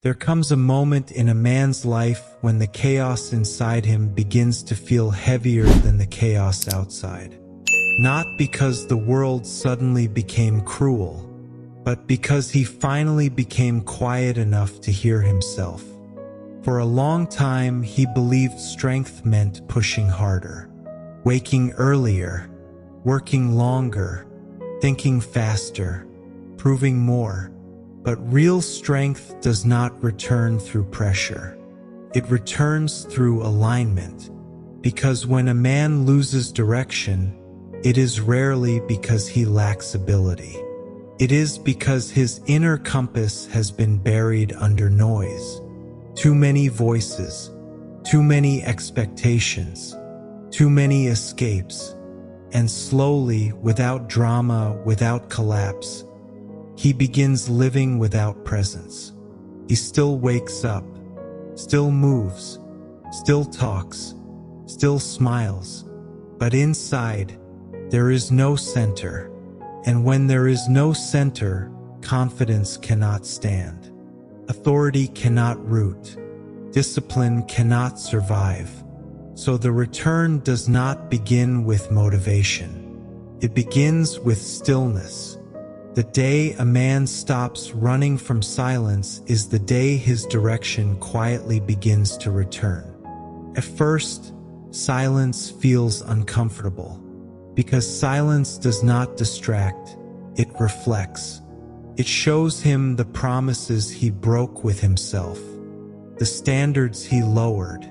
There comes a moment in a man's life when the chaos inside him begins to feel heavier than the chaos outside. Not because the world suddenly became cruel, but because he finally became quiet enough to hear himself. For a long time, he believed strength meant pushing harder, waking earlier, working longer, thinking faster, proving more. But real strength does not return through pressure. It returns through alignment. Because when a man loses direction, it is rarely because he lacks ability. It is because his inner compass has been buried under noise. Too many voices, too many expectations, too many escapes, and slowly, without drama, without collapse, he begins living without presence. He still wakes up, still moves, still talks, still smiles, but inside, there is no center. And when there is no center, confidence cannot stand. Authority cannot root. Discipline cannot survive. So the return does not begin with motivation. It begins with stillness. The day a man stops running from silence is the day his direction quietly begins to return. At first, silence feels uncomfortable, because silence does not distract, it reflects. It shows him the promises he broke with himself, the standards he lowered,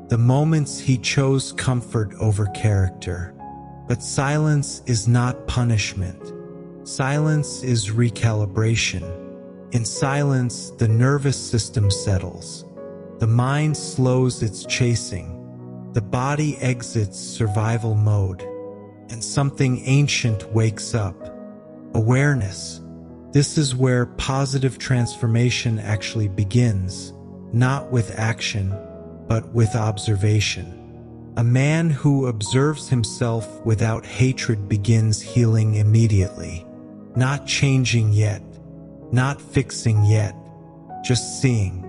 the moments he chose comfort over character. But silence is not punishment. Silence is recalibration. In silence, the nervous system settles. The mind slows its chasing. The body exits survival mode. And something ancient wakes up. Awareness. This is where positive transformation actually begins, not with action, but with observation. A man who observes himself without hatred begins healing immediately. Not changing yet, not fixing yet, just seeing.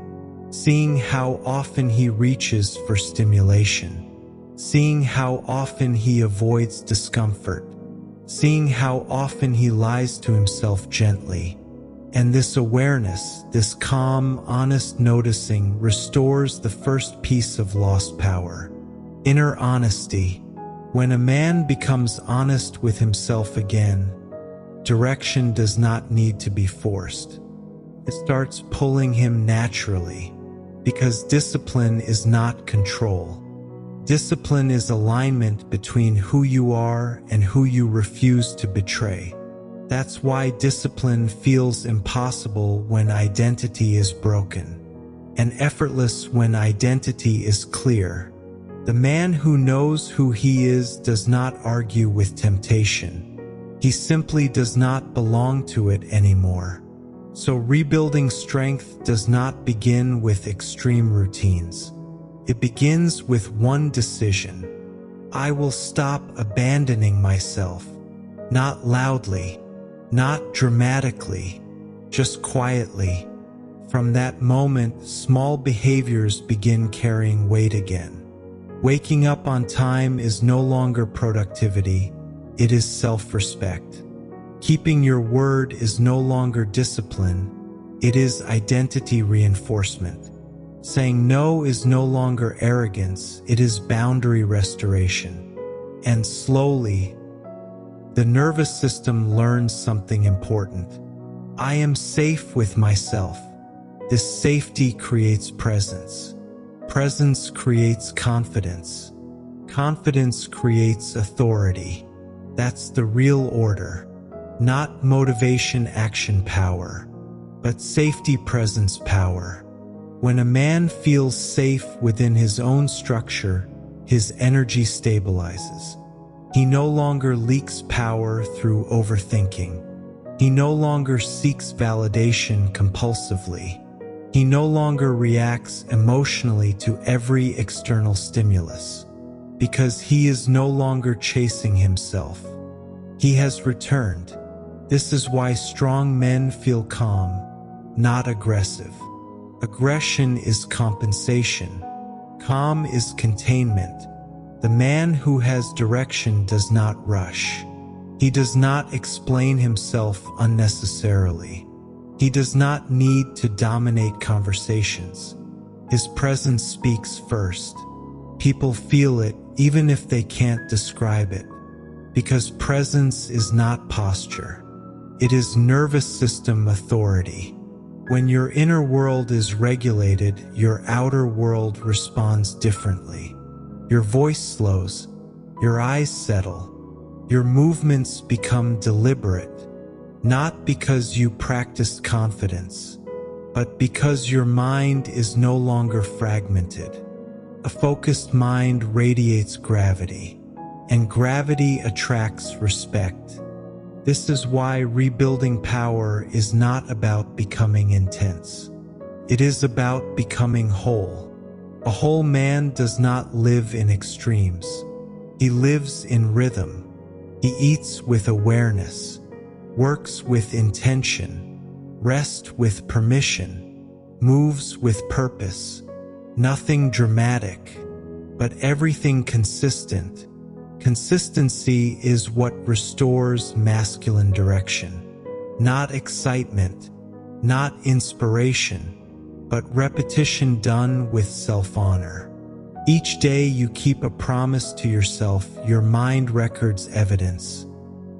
Seeing how often he reaches for stimulation. Seeing how often he avoids discomfort. Seeing how often he lies to himself gently. And this awareness, this calm, honest noticing restores the first piece of lost power. Inner honesty. When a man becomes honest with himself again, direction does not need to be forced. It starts pulling him naturally, because discipline is not control. Discipline is alignment between who you are and who you refuse to betray. That's why discipline feels impossible when identity is broken, and effortless when identity is clear. The man who knows who he is does not argue with temptation. He simply does not belong to it anymore. So rebuilding strength does not begin with extreme routines. It begins with one decision. I will stop abandoning myself. Not loudly, not dramatically, just quietly. From that moment, small behaviors begin carrying weight again. Waking up on time is no longer productivity. It is self-respect. Keeping your word is no longer discipline. It is identity reinforcement. Saying no is no longer arrogance. It is boundary restoration. And slowly, the nervous system learns something important. I am safe with myself. This safety creates presence. Presence creates confidence. Confidence creates authority. That's the real order. Not motivation action power, but safety presence power. When a man feels safe within his own structure, his energy stabilizes. He no longer leaks power through overthinking. He no longer seeks validation compulsively. He no longer reacts emotionally to every external stimulus, because he is no longer chasing himself. He has returned. This is why strong men feel calm, not aggressive. Aggression is compensation. Calm is containment. The man who has direction does not rush. He does not explain himself unnecessarily. He does not need to dominate conversations. His presence speaks first. People feel it even if they can't describe it, because presence is not posture. It is nervous system authority. When your inner world is regulated, your outer world responds differently. Your voice slows, your eyes settle, your movements become deliberate, not because you practiced confidence, but because your mind is no longer fragmented. A focused mind radiates gravity, and gravity attracts respect. This is why rebuilding power is not about becoming intense. It is about becoming whole. A whole man does not live in extremes. He lives in rhythm. He eats with awareness, works with intention, rests with permission, moves with purpose. Nothing dramatic, but everything consistent. Consistency is what restores masculine direction. Not excitement, not inspiration, but repetition done with self-honor. Each day you keep a promise to yourself, your mind records evidence.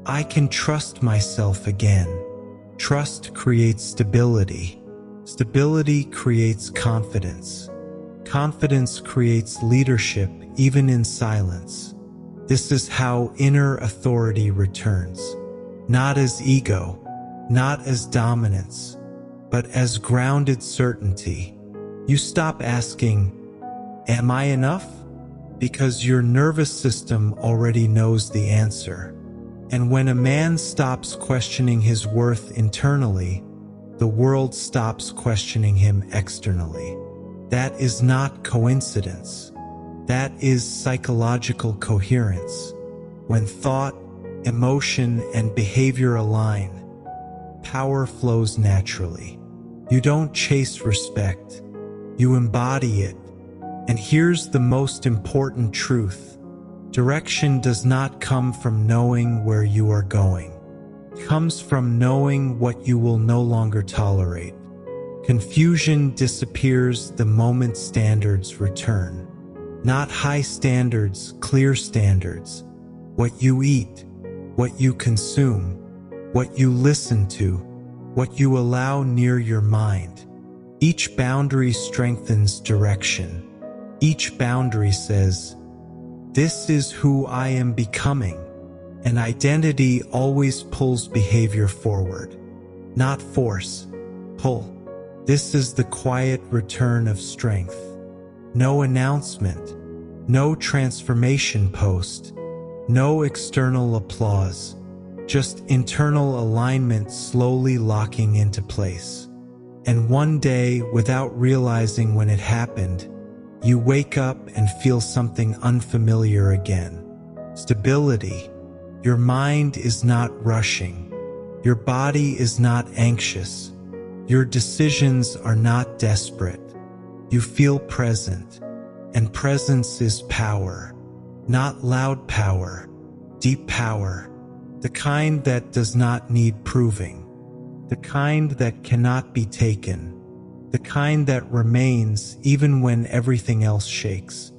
I can trust myself again. Trust creates stability. Stability creates confidence. Confidence creates leadership, even in silence. This is how inner authority returns. Not as ego, not as dominance, but as grounded certainty. You stop asking, "Am I enough?" because your nervous system already knows the answer. And when a man stops questioning his worth internally, the world stops questioning him externally. That is not coincidence. That is psychological coherence. When thought, emotion, and behavior align, power flows naturally. You don't chase respect. You embody it. And here's the most important truth. Direction does not come from knowing where you are going. It comes from knowing what you will no longer tolerate. Confusion disappears the moment standards return. Not high standards, clear standards. What you eat, what you consume, what you listen to, what you allow near your mind. Each boundary strengthens direction. Each boundary says, "This is who I am becoming." And identity always pulls behavior forward. Not force, pull. This is the quiet return of strength. No announcement, no transformation post, no external applause, just internal alignment slowly locking into place. And one day, without realizing when it happened, you wake up and feel something unfamiliar again. Stability. Your mind is not rushing. Your body is not anxious. Your decisions are not desperate. You feel present. And presence is power. Not loud power. Deep power. The kind that does not need proving. The kind that cannot be taken. The kind that remains even when everything else shakes.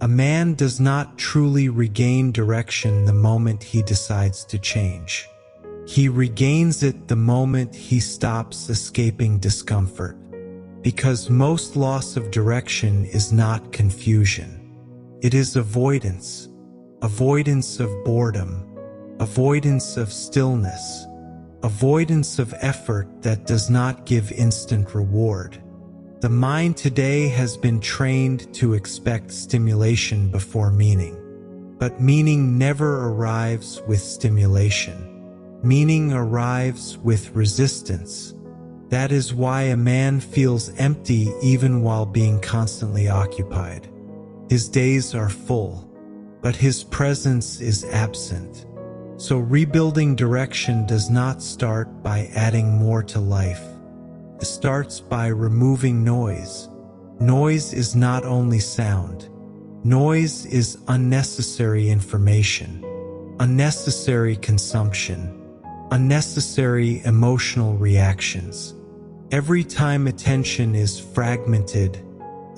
A man does not truly regain direction the moment he decides to change. He regains it the moment he stops escaping discomfort. Because most loss of direction is not confusion. It is avoidance. Avoidance of boredom. Avoidance of stillness. Avoidance of effort that does not give instant reward. The mind today has been trained to expect stimulation before meaning. But meaning never arrives with stimulation. Meaning arrives with resistance. That is why a man feels empty even while being constantly occupied. His days are full, but his presence is absent. So rebuilding direction does not start by adding more to life. It starts by removing noise. Noise is not only sound. Noise is unnecessary information, unnecessary consumption, unnecessary emotional reactions. Every time attention is fragmented,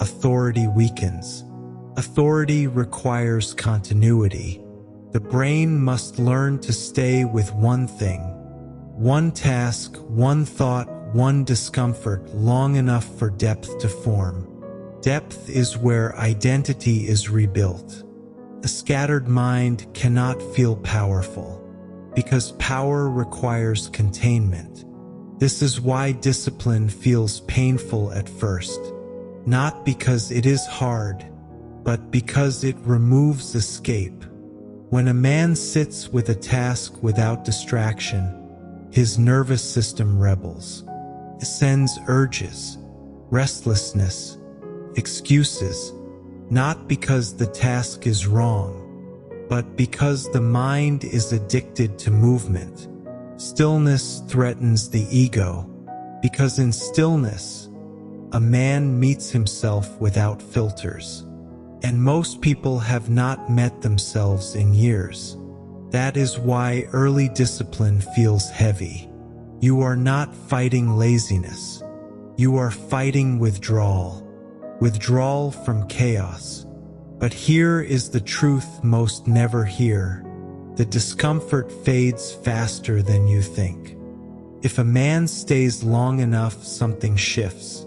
authority weakens. Authority requires continuity. The brain must learn to stay with one thing, one task, one thought, one discomfort long enough for depth to form. Depth is where identity is rebuilt. A scattered mind cannot feel powerful, because power requires containment. This is why discipline feels painful at first, not because it is hard, but because it removes escape. When a man sits with a task without distraction, his nervous system rebels. It sends urges, restlessness, excuses, not because the task is wrong, but because the mind is addicted to movement. Stillness threatens the ego, because in stillness, a man meets himself without filters. And most people have not met themselves in years. That is why early discipline feels heavy. You are not fighting laziness. You are fighting withdrawal. Withdrawal from chaos. But here is the truth most never hear. The discomfort fades faster than you think. If a man stays long enough, something shifts.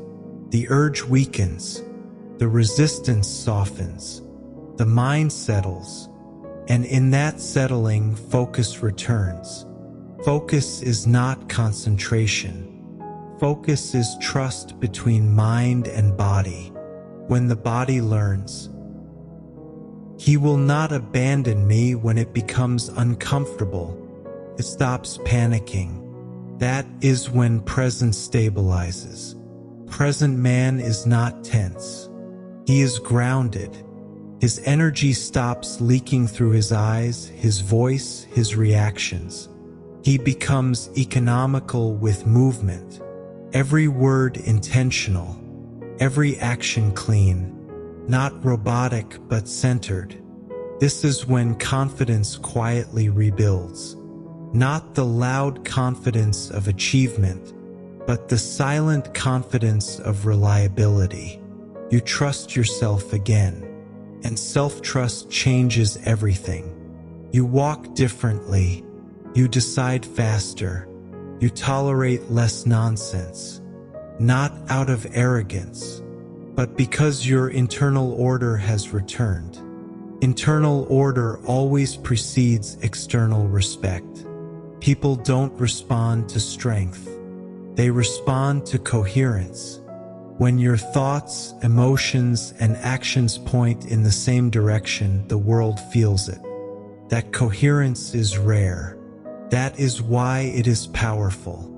The urge weakens. The resistance softens. The mind settles. And in that settling, focus returns. Focus is not concentration. Focus is trust between mind and body. When the body learns, he will not abandon me when it becomes uncomfortable. It stops panicking. That is when presence stabilizes. Present man is not tense. He is grounded. His energy stops leaking through his eyes, his voice, his reactions. He becomes economical with movement. Every word intentional. Every action clean. Not robotic, but centered. This is when confidence quietly rebuilds. Not the loud confidence of achievement, but the silent confidence of reliability. You trust yourself again, and self-trust changes everything. You walk differently. You decide faster. You tolerate less nonsense. Not out of arrogance, but because your internal order has returned. Internal order always precedes external respect. People don't respond to strength. They respond to coherence. When your thoughts, emotions, and actions point in the same direction, the world feels it. That coherence is rare. That is why it is powerful.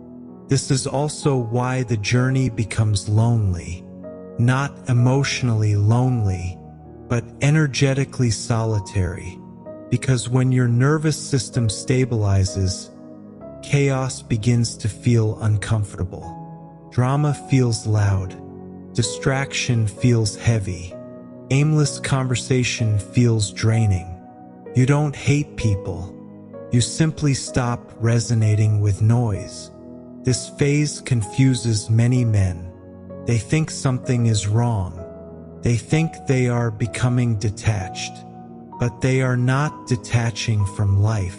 This is also why the journey becomes lonely. Not emotionally lonely, but energetically solitary. Because when your nervous system stabilizes, chaos begins to feel uncomfortable. Drama feels loud. Distraction feels heavy. Aimless conversation feels draining. You don't hate people. You simply stop resonating with noise. This phase confuses many men. They think something is wrong. They think they are becoming detached. But they are not detaching from life.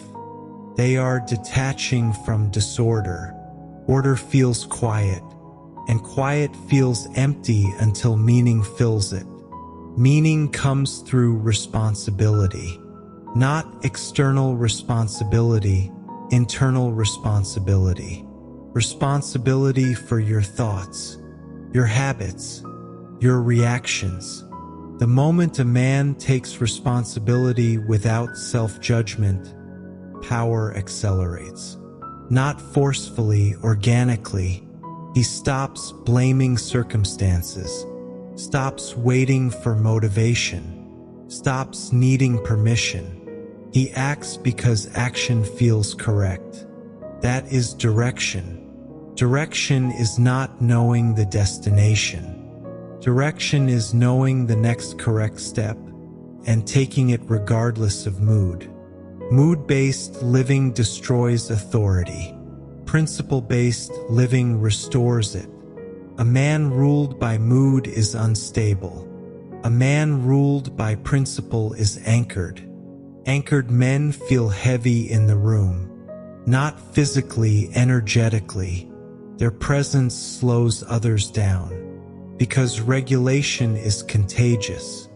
They are detaching from disorder. Order feels quiet, and quiet feels empty until meaning fills it. Meaning comes through responsibility. Not external responsibility, internal responsibility. Responsibility for your thoughts, your habits, your reactions. The moment a man takes responsibility without self-judgment, power accelerates. Not forcefully, organically. He stops blaming circumstances, stops waiting for motivation, stops needing permission. He acts because action feels correct. That is direction. Direction is not knowing the destination. Direction is knowing the next correct step and taking it regardless of mood. Mood-based living destroys authority. Principle-based living restores it. A man ruled by mood is unstable. A man ruled by principle is anchored. Anchored men feel heavy in the room, not physically, energetically. Their presence slows others down, because regulation is contagious.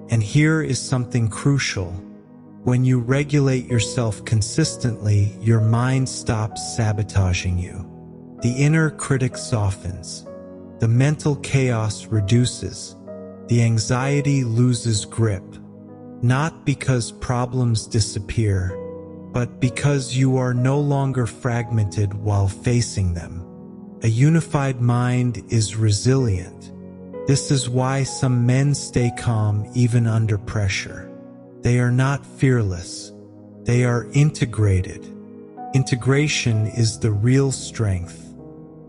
And here is something crucial. When you regulate yourself consistently, your mind stops sabotaging you. The inner critic softens. The mental chaos reduces. The anxiety loses grip. Not because problems disappear, but because you are no longer fragmented while facing them. A unified mind is resilient. This is why some men stay calm even under pressure. They are not fearless. They are integrated. Integration is the real strength.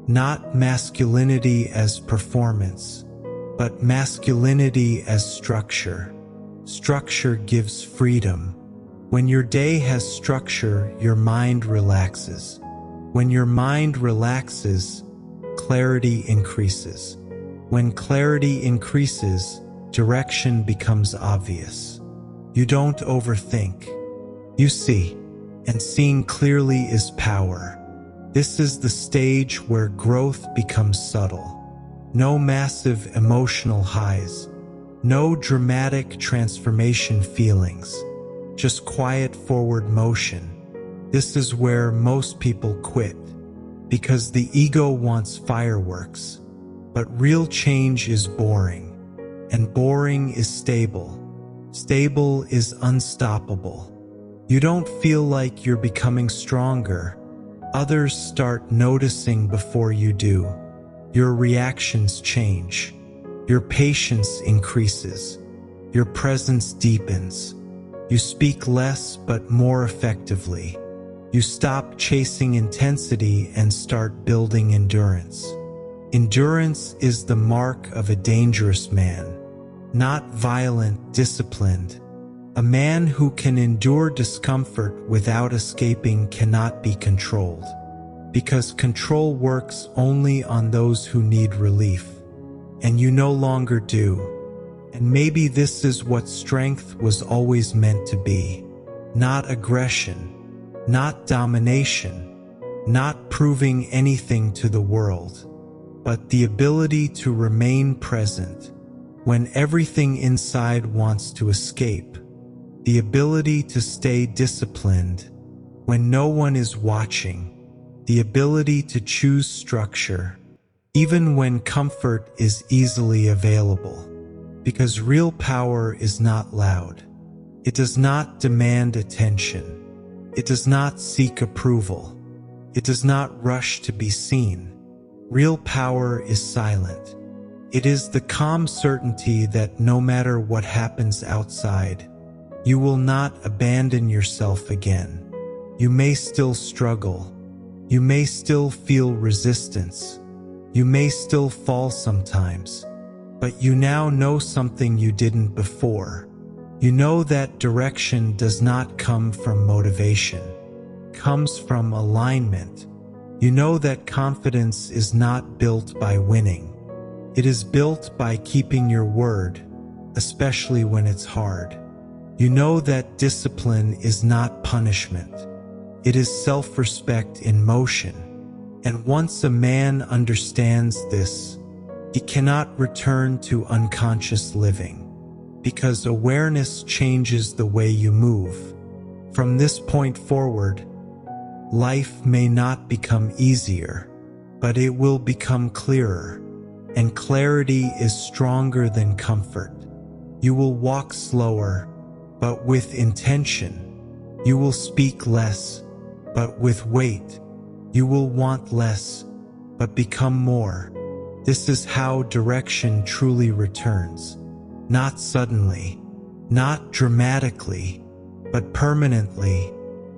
Not masculinity as performance, but masculinity as structure. Structure gives freedom. When your day has structure, your mind relaxes. When your mind relaxes, clarity increases. When clarity increases, direction becomes obvious. You don't overthink. You see, and seeing clearly is power. This is the stage where growth becomes subtle. No massive emotional highs. No dramatic transformation feelings. Just quiet forward motion. This is where most people quit, because the ego wants fireworks. But real change is boring, and boring is stable. Stable is unstoppable. You don't feel like you're becoming stronger. Others start noticing before you do. Your reactions change. Your patience increases. Your presence deepens. You speak less but more effectively. You stop chasing intensity and start building endurance. Endurance is the mark of a dangerous man. Not violent, disciplined. A man who can endure discomfort without escaping cannot be controlled, because control works only on those who need relief, and you no longer do. And maybe this is what strength was always meant to be. Not aggression, not domination, not proving anything to the world, but the ability to remain present when everything inside wants to escape, the ability to stay disciplined when no one is watching, the ability to choose structure, even when comfort is easily available. Because real power is not loud. It does not demand attention. It does not seek approval. It does not rush to be seen. Real power is silent. It is the calm certainty that no matter what happens outside, you will not abandon yourself again. You may still struggle. You may still feel resistance. You may still fall sometimes. But you now know something you didn't before. You know that direction does not come from motivation. It comes from alignment. You know that confidence is not built by winning. It is built by keeping your word, especially when it's hard. You know that discipline is not punishment. It is self-respect in motion. And once a man understands this, he cannot return to unconscious living, because awareness changes the way you move. From this point forward, life may not become easier, but it will become clearer. And clarity is stronger than comfort. You will walk slower, but with intention. You will speak less, but with weight. You will want less, but become more. This is how direction truly returns. Not suddenly, not dramatically, but permanently,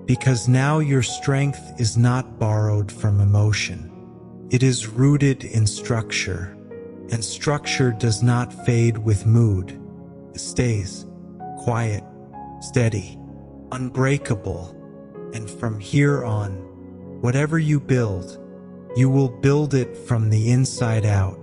because now your strength is not borrowed from emotion. It is rooted in structure, and structure does not fade with mood. It stays quiet, steady, unbreakable, and from here on, whatever you build, you will build it from the inside out.